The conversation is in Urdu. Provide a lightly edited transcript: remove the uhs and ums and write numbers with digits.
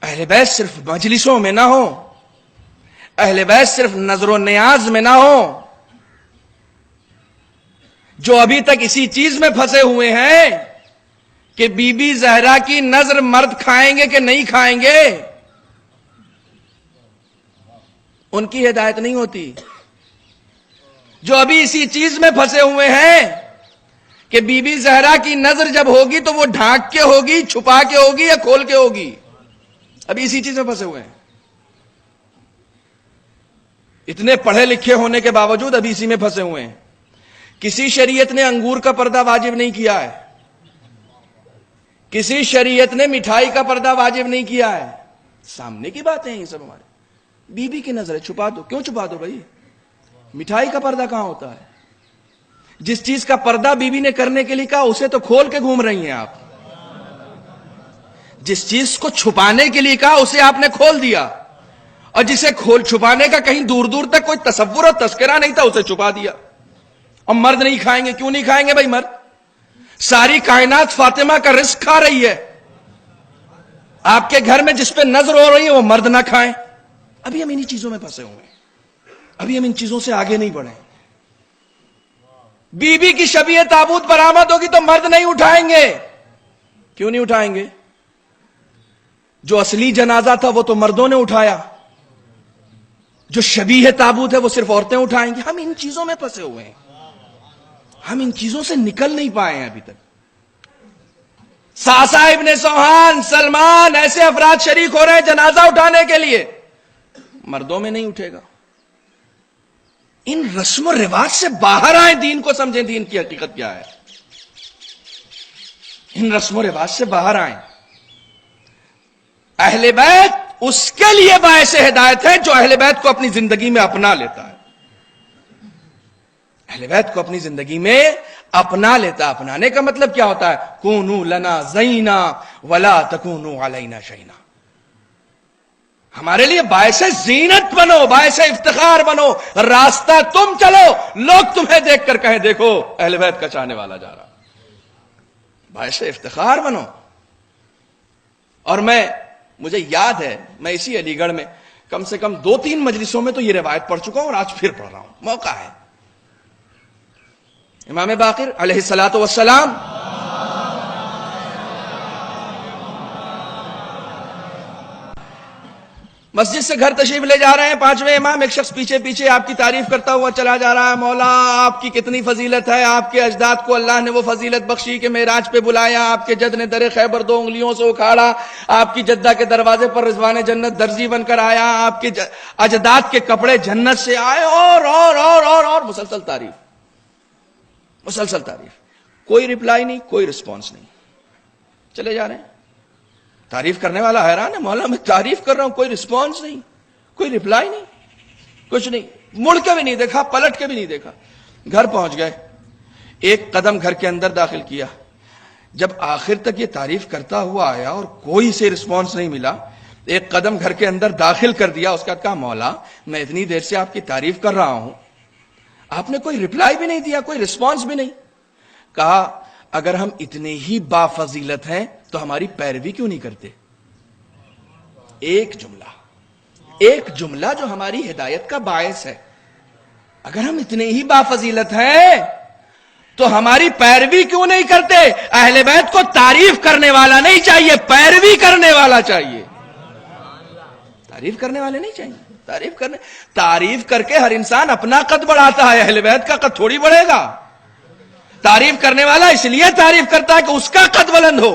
اہل بیت صرف مجلسوں میں نہ ہو، اہل بیت صرف نظر و نیاز میں نہ ہو. جو ابھی تک اسی چیز میں پھنسے ہوئے ہیں کہ بی بی زہرا کی نظر مرد کھائیں گے کہ نہیں کھائیں گے، ان کی ہدایت نہیں ہوتی. جو ابھی اسی چیز میں پھنسے ہوئے ہیں کہ بی بی زہرا کی نظر جب ہوگی تو وہ ڈھانک کے ہوگی، چھپا کے ہوگی یا کھول کے ہوگی، ابھی اسی چیز میں پھنسے ہوئے ہیں. اتنے پڑھے لکھے ہونے کے باوجود ابھی اسی میں پھنسے ہوئے ہیں. کسی شریعت نے انگور کا پردہ واجب نہیں کیا ہے، کسی شریعت نے مٹھائی کا پردہ واجب نہیں کیا ہے. سامنے کی باتیں ہیں یہ سب ہمارے. بی بی کی نظر ہے، چھپا دو. کیوں چھپا دو بھائی؟ مٹھائی کا پردہ کہاں ہوتا ہے؟ جس چیز کا پردہ بی بی نے کرنے کے لیے کہا اسے تو کھول کے گھوم رہی ہیں آپ. جس چیز کو چھپانے کے لیے کہا اسے آپ نے کھول دیا، اور جسے چھپانے کا کہیں دور دور تک کوئی تصور اور تذکرہ نہیں تھا اسے چھپا دیا. اور مرد نہیں کھائیں گے. کیوں نہیں کھائیں گے بھائی؟ مرد ساری کائنات فاطمہ کا رزق کھا رہی ہے، آپ کے گھر میں جس پہ نظر ہو رہی ہے وہ مرد نہ کھائیں. ابھی ہم انہی چیزوں میں پھنسے ہوئے ہیں، ابھی ہم ان چیزوں سے آگے نہیں بڑھے. بی بی کی شبیہ تابوت برآمد ہوگی تو مرد نہیں اٹھائیں گے. کیوں نہیں اٹھائیں گے؟ جو اصلی جنازہ تھا وہ تو مردوں نے اٹھایا، جو شبیہ تابوت ہے وہ صرف عورتیں اٹھائیں گی. ہم ان چیزوں میں پھنسے ہوئے ہیں، ہم ان چیزوں سے نکل نہیں پائے ہیں ابھی تک. ساسا ابن سوہان، سلمان، ایسے افراد شریک ہو رہے ہیں جنازہ اٹھانے کے لیے، مردوں میں نہیں اٹھے گا. ان رسم و رواج سے باہر آئیں، دین کو سمجھیں، دین کی حقیقت کیا ہے. ان رسم و رواج سے باہر آئیں. اہل بیت اس کے لیے باعث ہدایت ہے جو اہل بیت کو اپنی زندگی میں اپنا لیتا ہے. اہل بیت کو اپنی زندگی میں اپنا لیتا. اپنانے کا مطلب کیا ہوتا ہے؟ کونوا لنا زینا ولا تکونوا علینا شینا. ہمارے لیے باعث زینت بنو، باعث افتخار بنو. راستہ تم چلو، لوگ تمہیں دیکھ کر کہیں دیکھو اہل بیت کا چاہنے والا جا رہا. باعث افتخار بنو. اور مجھے یاد ہے میں اسی علی گڑھ میں کم سے کم 2-3 مجلسوں میں تو یہ روایت پڑھ چکا ہوں اور آج پھر پڑھ رہا ہوں. موقع ہے. امام باقر علیہ الصلوۃ والسلام مسجد سے گھر تشریف لے جا رہے ہیں. 5ویں امام. ایک شخص پیچھے پیچھے آپ کی تعریف کرتا ہوا چلا جا رہا ہے. مولا آپ کی کتنی فضیلت ہے، آپ کے اجداد کو اللہ نے وہ فضیلت بخشی کہ معراج پہ بلایا، آپ کے جد نے در خیبر 2 انگلیوں سے اکھاڑا، آپ کی جدہ کے دروازے پر رضوان جنت درزی بن کر آیا، آپ کے اجداد کے کپڑے جنت سے آئے، اور مسلسل تعریف، مسلسل تعریف. کوئی ریپلائی نہیں، کوئی رسپانس نہیں. چلے جا رہے ہیں. تعریف کرنے والا حیران ہے، مولا میں تعریف کر رہا ہوں، کوئی رسپانس نہیں، کوئی ریپلائی نہیں، کچھ نہیں. مڑ کے بھی نہیں دیکھا، پلٹ کے بھی نہیں دیکھا. گھر پہنچ گئے. ایک قدم گھر کے اندر داخل کیا. جب آخر تک یہ تعریف کرتا ہوا آیا اور کوئی سے رسپانس نہیں ملا، ایک قدم گھر کے اندر داخل کر دیا. اس کا کہا مولا میں اتنی دیر سے آپ کی تعریف کر رہا ہوں، آپ نے کوئی ریپلائی بھی نہیں دیا، کوئی رسپانس بھی نہیں. کہا اگر ہم اتنے ہی بافضیلت ہیں تو ہماری پیروی کیوں نہیں کرتے؟ ایک جملہ جو ہماری ہدایت کا باعث ہے. اگر ہم اتنے ہی بافضیلت ہیں تو ہماری پیروی کیوں نہیں کرتے؟ اہل بیت کو تعریف کرنے والا نہیں چاہیے، پیروی کرنے والا چاہیے. تعریف کرنے والے نہیں چاہیے. تعریف کر کے ہر انسان اپنا قد بڑھاتا ہے، اہل بیت کا قد تھوڑی بڑھے گا. تعریف کرنے والا اس لیے تعریف کرتا ہے کہ اس کا قد بلند ہو.